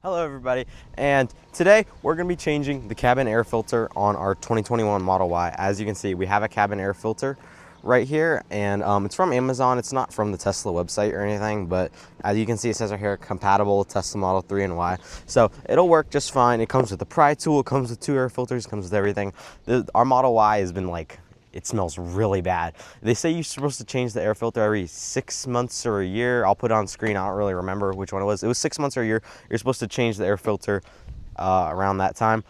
Hello everybody, and today we're going to be changing the cabin air filter on our 2021 Model Y. As you can see, we have a cabin air filter right here, and it's from Amazon. It's not from the Tesla website or anything, but as you can see, it says right here, compatible with Tesla Model 3 and Y. So it'll work just fine. It comes with the pry tool, it comes with 2 air filters, it comes with everything. Our Model Y has been like, it smells really bad. They say you're supposed to change the air filter every 6 months or a year. I'll put it on screen. I don't really remember which one it was. It was 6 months or a year. You're supposed to change the air filter around that time.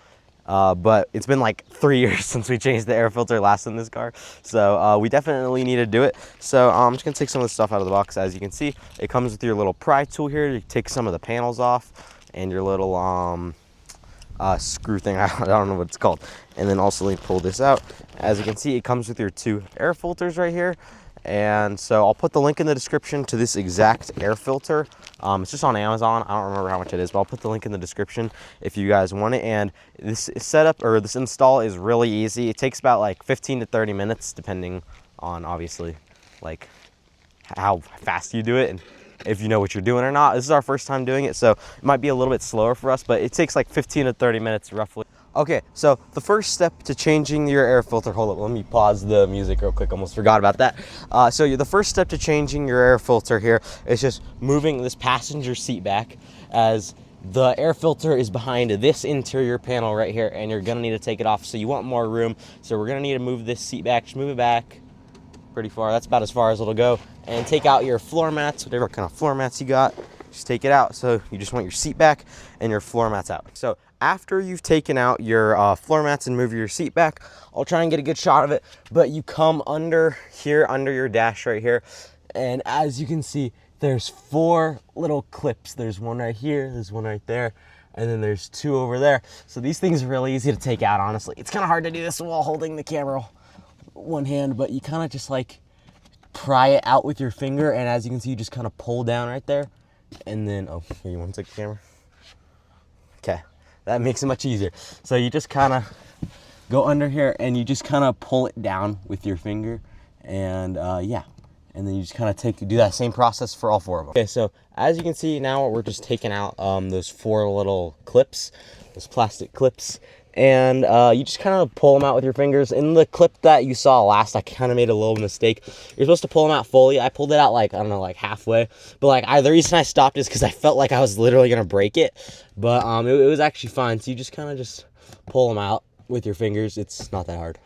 But it's been like 3 years since we changed the air filter last in this car. So we definitely need to do it. So I'm just gonna take some of the stuff out of the box. As you can see, it comes with your little pry tool here. You take some of the panels off and your little screw thing. I don't know what it's called. And then also let me pull this out. As you can see, it comes with your 2 air filters right here. And so I'll put the link in the description to this exact air filter. It's just on Amazon. I don't remember how much it is, but I'll put the link in the description if you guys want it. And this setup, or this install, is really easy. It takes about like 15 to 30 minutes, depending on obviously like how fast you do it and if you know what you're doing or not. This is our first time doing it, so it might be a little bit slower for us, but it takes like 15 to 30 minutes roughly. Okay, so the first step to changing your air filter, hold up, let me pause the music real quick, almost forgot about that. The first step to changing your air filter here is just moving this passenger seat back, as the air filter is behind this interior panel right here, and you're gonna need to take it off, so you want more room. So we're gonna need to move this seat back, just move it back pretty far. That's about as far as it'll go. And take out your floor mats, whatever kind of floor mats you got, just take it out. So you just want your seat back and your floor mats out. So after you've taken out your floor mats and move your seat back, I'll try and get a good shot of it, but you come under here, under your dash right here, and as you can see, there's 4 little clips. There's one right here, there's one right there, and then there's 2 over there. So these things are really easy to take out, honestly. It's kind of hard to do this while holding the camera one hand, but you kind of just like pry it out with your finger, and as you can see, you just kind of pull down right there, and then here, you want to take the camera? Okay, that makes it much easier. So you just kind of go under here and you just kind of pull it down with your finger, and yeah, and then you just kind of do that same process for all 4 of them. Okay, so as you can see now, we're just taking out those 4 little clips, those plastic clips, and you just kind of pull them out with your fingers. In the clip that you saw last, I kind of made a little mistake. You're supposed to pull them out fully. I pulled it out like, I don't know, like halfway, but like the reason I stopped is because I felt like I was literally gonna break it, but it was actually fine. So you just kind of just pull them out with your fingers. It's not that hard.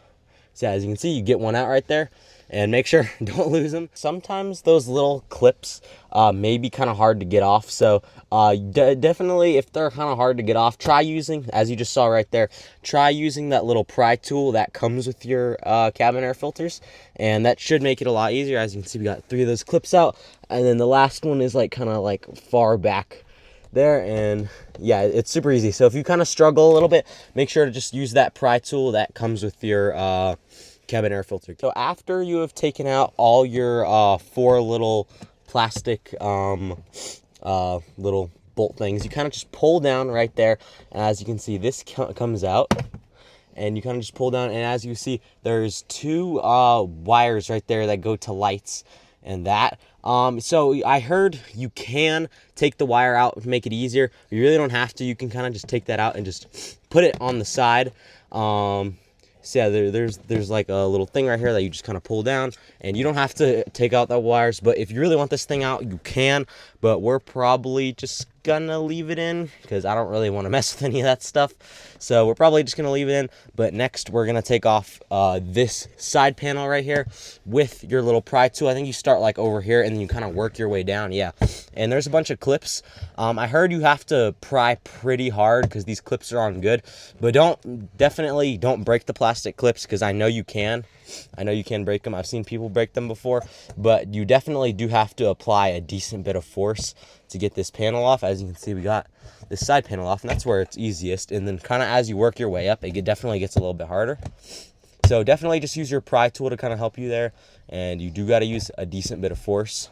So as you can see, you get one out right there, and make sure don't lose them. Sometimes those little clips may be kind of hard to get off, so definitely if they're kind of hard to get off, try using, as you just saw right there, try using that little pry tool that comes with your cabin air filters, and that should make it a lot easier. As you can see, we got 3 of those clips out, and then the last one is like kind of like far back there, and yeah, it's super easy. So if you kind of struggle a little bit, make sure to just use that pry tool that comes with your cabin air filter. So after you have taken out all your 4 little plastic little bolt things, you kind of just pull down right there, and as you can see, this comes out, and you kind of just pull down, and as you see, there's 2 wires right there that go to lights and that. So I heard you can take the wire out to make it easier. You really don't have to. You can kind of just take that out and just put it on the side. So yeah, there's like a little thing right here that you just kind of pull down, and you don't have to take out the wires, but if you really want this thing out, you can, but we're probably just gonna leave it in because I don't really want to mess with any of that stuff. So we're probably just gonna leave it in, but next we're gonna take off this side panel right here with your little pry tool. I think you start like over here and then you kind of work your way down. Yeah, and there's a bunch of clips. I heard you have to pry pretty hard because these clips are on good, but definitely don't break the plastic clips, because I know you can break them. I've seen people break them before, but you definitely do have to apply a decent bit of force to get this panel off. As you can see, we got this side panel off, and that's where it's easiest, and then kind of as you work your way up, it definitely gets a little bit harder. So definitely just use your pry tool to kind of help you there, and you do got to use a decent bit of force.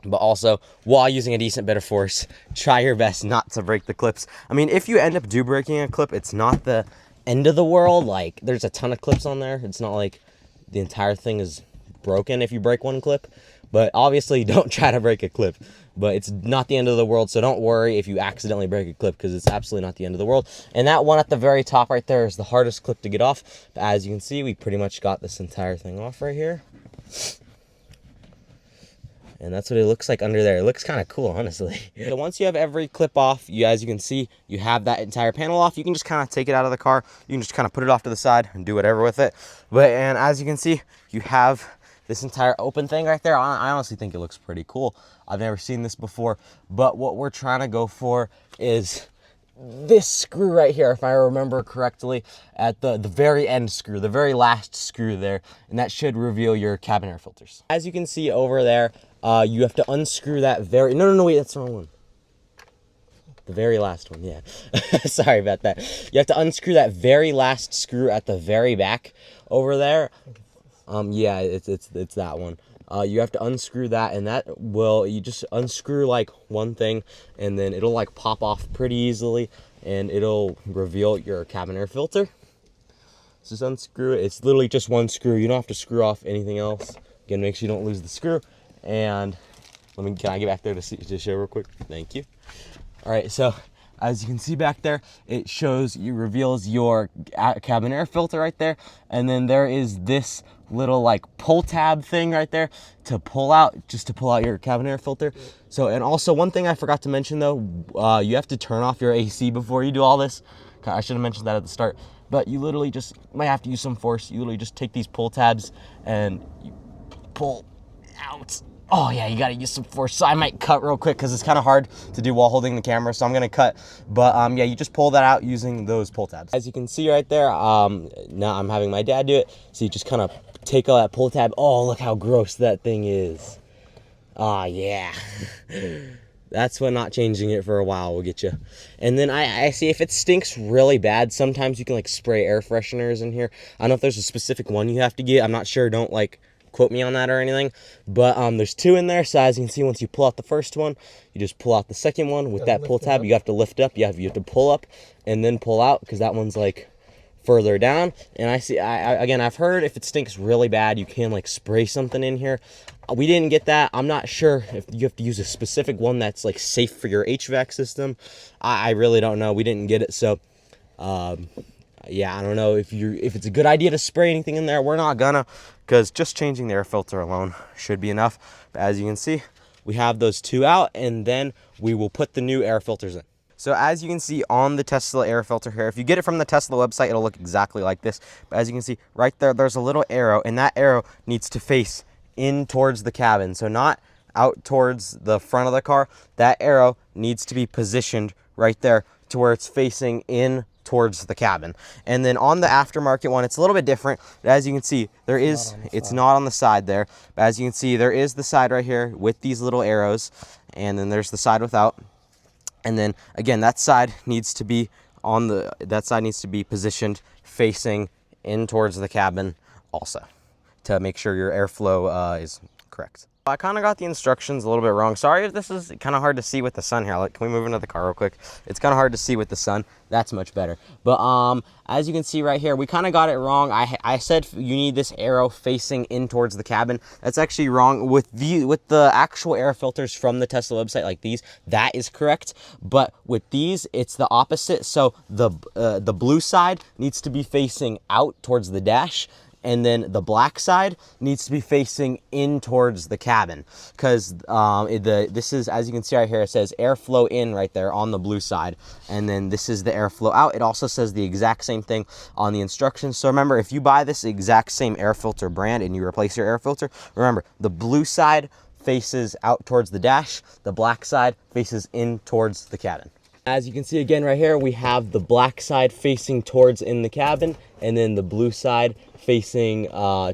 But also, while using a decent bit of force, try your best not to break the clips. I mean, if you end up breaking a clip, it's not the end of the world. Like, there's a ton of clips on there. It's not like the entire thing is broken if you break one clip, but obviously don't try to break a clip. But it's not the end of the world, so don't worry if you accidentally break a clip, because it's absolutely not the end of the world. And that one at the very top right there is the hardest clip to get off. But as you can see, we pretty much got this entire thing off right here. And that's what it looks like under there. It looks kind of cool, honestly. So once you have every clip off, as you can see, you have that entire panel off. You can just kind of take it out of the car. You can just kind of put it off to the side and do whatever with it. And as you can see, you have this entire open thing right there. I honestly think it looks pretty cool. I've never seen this before, but what we're trying to go for is this screw right here, if I remember correctly, at the very end screw, the very last screw there, and that should reveal your cabin air filters. As you can see over there, you have to unscrew that no, wait, that's the wrong one. The very last one, yeah. Sorry about that. You have to unscrew that very last screw at the very back over there. Yeah, it's that one. You have to unscrew that, and you just unscrew like one thing, and then it'll like pop off pretty easily, and it'll reveal your cabin air filter. Just unscrew it. It's literally just one screw. You don't have to screw off anything else. Again, make sure you don't lose the screw. And can I get back there to show real quick? Thank you. All right, so as you can see back there, it reveals your cabin air filter right there. And then there is this little like pull tab thing right there to pull out your cabin air filter. So, and also one thing I forgot to mention though, you have to turn off your AC before you do all this. I should have mentioned that at the start, but you literally just might have to use some force. You literally just take these pull tabs and you pull out. Oh yeah, you gotta use some force. So I might cut real quick because it's kind of hard to do while holding the camera, so I'm gonna cut. But yeah, you just pull that out using those pull tabs. As you can see right there, now I'm having my dad do it. So you just kind of take all that pull tab. Oh, look how gross that thing is. Oh yeah. That's when not changing it for a while will get you. And then I see if it stinks really bad, sometimes you can like spray air fresheners in here. I don't know if there's a specific one you have to get. I'm not sure. Don't like quote me on that or anything, but there's two in there. So as you can see, once you pull out the first one, you just pull out the second one with that pull tab. You have to lift up. You have to pull up and then pull out, because that one's like further down. And again, I've heard if it stinks really bad, you can like spray something in here. We didn't get that. I'm not sure if you have to use a specific one that's like safe for your HVAC system. I really don't know. We didn't get it. So yeah, I don't know if it's a good idea to spray anything in there. We're not gonna, because just changing the air filter alone should be enough. But as you can see, we have those two out, and then we will put the new air filters in. So as you can see on the Tesla air filter here, if you get it from the Tesla website, it'll look exactly like this. But as you can see right there, there's a little arrow, and that arrow needs to face in towards the cabin. So not out towards the front of the car. That arrow needs to be positioned right there to where it's facing in towards the cabin. And then on the aftermarket one, it's a little bit different. But as you can see, it's not on the side there. But as you can see, there is the side right here with these little arrows, and then there's the side without. And then again, that side needs to be positioned facing in towards the cabin also, to make sure your airflow is correct. I kind of got the instructions a little bit wrong. Sorry if this is kind of hard to see with the sun here. Like, can we move into the car real quick? It's kind of hard to see with the sun. That's much better. But as you can see right here, we kind of got it wrong. I said you need this arrow facing in towards the cabin. That's actually wrong. With the actual air filters from the Tesla website, like these, that is correct. But with these, it's the opposite. So the blue side needs to be facing out towards the dash, and then the black side needs to be facing in towards the cabin, because this is, as you can see right here, it says airflow in right there on the blue side, and then this is the airflow out. It also says the exact same thing on the instructions. So remember, if you buy this exact same air filter brand and you replace your air filter, remember the blue side faces out towards the dash, the black side faces in towards the cabin. As you can see again right here, we have the black side facing towards in the cabin, and then the blue side facing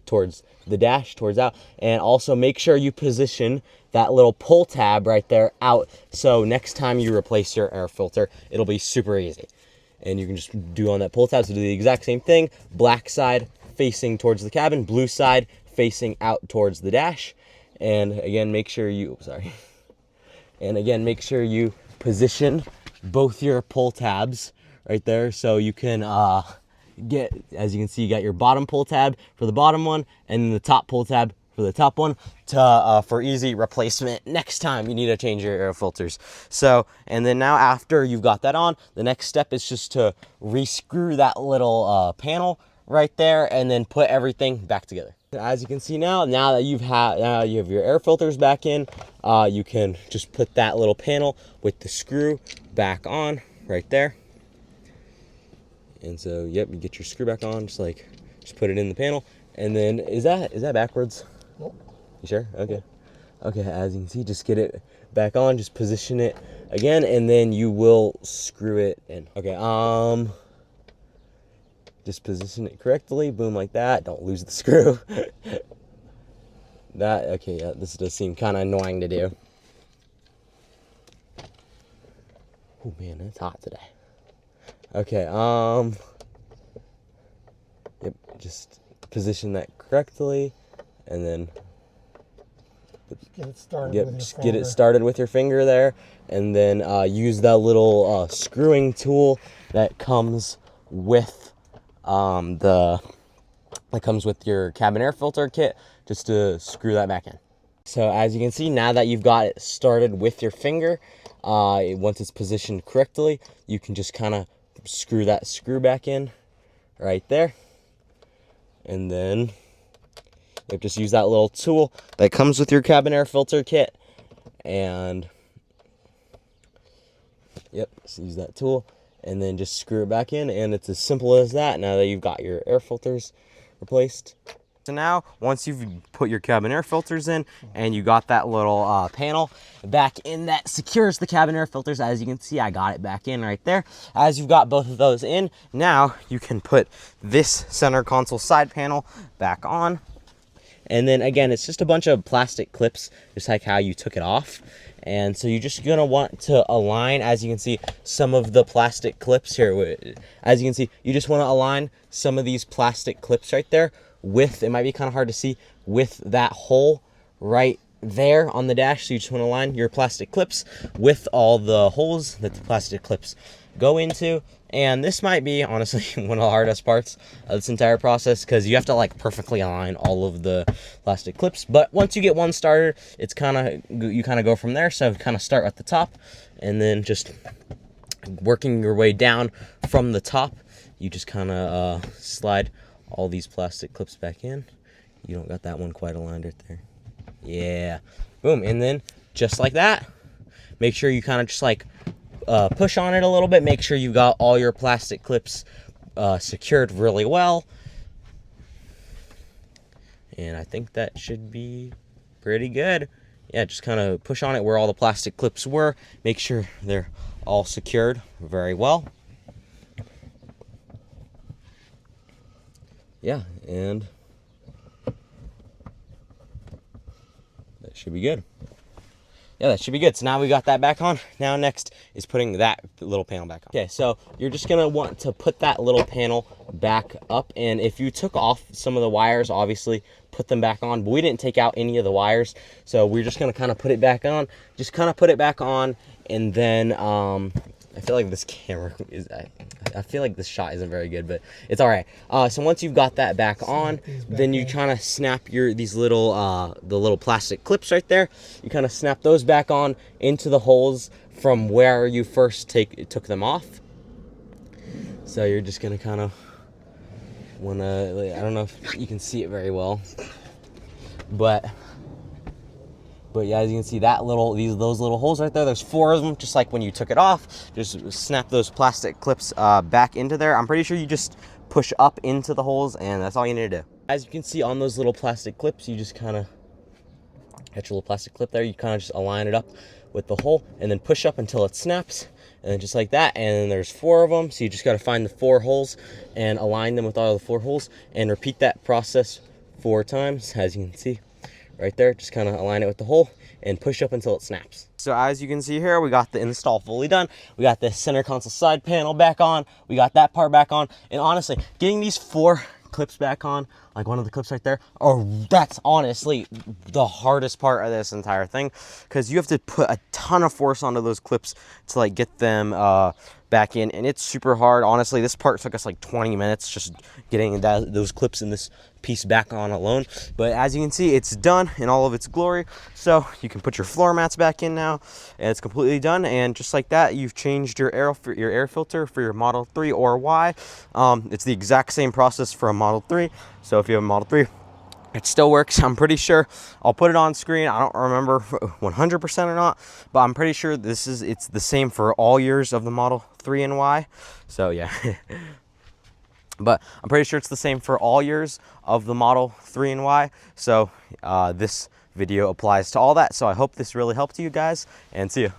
towards the dash, towards out. And also make sure you position that little pull tab right there out, so next time you replace your air filter, it'll be super easy. And you can just do on that pull tab. So do the exact same thing. Black side facing towards the cabin, blue side facing out towards the dash. And again, make sure you, position both your pull tabs right there, so you can get, as you can see, you got your bottom pull tab for the bottom one, and then the top pull tab for the top one to for easy replacement next time you need to change your air filters. So, and then now after you've got that on, the next step is just to re-screw that little panel right there and then put everything back together. As you can see now that you have your air filters back in, you can just put that little panel with the screw back on right there. And so, yep, you get your screw back on, just put it in the panel. And then, is that backwards? Nope. You sure? Okay. Okay, as you can see, just get it back on, just position it again, and then you will screw it in. Okay, just position it correctly, boom, like that. Don't lose the screw. Okay, yeah, this does seem kind of annoying to do. Oh man, it's hot today. Okay, yep, just position that correctly, and then get it started get it started with your finger there, and then use that little screwing tool that comes with your cabin air filter kit, just to screw that back in. So as you can see, now that you've got it started with your finger, once it's positioned correctly, you can just kind of screw that screw back in right there, and then you just use that little tool that comes with your cabin air filter kit, and yep, just use that tool and then just screw it back in, and it's as simple as that now that you've got your air filters replaced. So now, once you've put your cabin air filters in and you got that little panel back in that secures the cabin air filters, as you can see, I got it back in right there. As you've got both of those in, now you can put this center console side panel back on. And then again, it's just a bunch of plastic clips, just like how you took it off. And so you're just gonna want to align, as you can see, some of the plastic clips here. As you can see, you just wanna align some of these plastic clips right there with, it might be kind of hard to see, with that hole right there on the dash. So you just wanna align your plastic clips with all the holes that the plastic clips go into. And this might be, honestly, one of the hardest parts of this entire process, because you have to like perfectly align all of the plastic clips. But once you get one started, it's you kind of go from there. So kind of start at the top, and then just working your way down from the top, you just kind of slide all these plastic clips back in. You don't got that one quite aligned right there. Yeah, boom. And then just like that, make sure you kind of just like push on it a little bit. Make sure you got all your plastic clips secured really well. And I think that should be pretty good. Yeah, just kind of push on it where all the plastic clips were. Make sure they're all secured very well. Yeah, and that should be good. Yeah, that should be good. So now we got that back on. Now next is putting that little panel back on. Okay, so you're just gonna want to put that little panel back up. And if you took off some of the wires, obviously put them back on. But we didn't take out any of the wires, so we're just gonna kind of put it back on. Just kind of put it back on, and then I feel like this camera is, I feel like this shot isn't very good, but it's all right. So once you've got that back on, then you kind of snap these little, the little plastic clips right there. You kind of snap those back on into the holes from where you first took them off. So you're just gonna kind of wanna, I don't know if you can see it very well, but yeah, as you can see, those little holes right there, there's 4 of them, just like when you took it off. Just snap those plastic clips back into there. I'm pretty sure you just push up into the holes, and that's all you need to do. As you can see on those little plastic clips, you just kind of got your little plastic clip there. You kind of just align it up with the hole, and then push up until it snaps, and then just like that. And then there's 4 of them, so you just got to find the 4 holes and align them with all the 4 holes, and repeat that process 4 times, as you can see. Right there, just kind of align it with the hole and push up until it snaps. So as you can see here, we got the install fully done. We got the center console side panel back on. We got that part back on. And honestly, getting these 4 clips back on like one of the clips right there. Oh, that's honestly the hardest part of this entire thing, because you have to put a ton of force onto those clips to like get them back in, and it's super hard. Honestly, this part took us like 20 minutes just getting those clips in this piece back on alone. But as you can see, it's done in all of its glory. So you can put your floor mats back in now, and it's completely done. And just like that, you've changed your air filter for your Model 3 or Y. It's the exact same process for a Model 3. So if you have a Model 3, it still works. I'm pretty sure. I'll put it on screen. I don't remember 100% or not, but I'm pretty sure it's the same for all years of the Model 3 and Y. So yeah. But I'm pretty sure it's the same for all years of the Model 3 and Y. So this video applies to all that. So I hope this really helped you guys, and see you.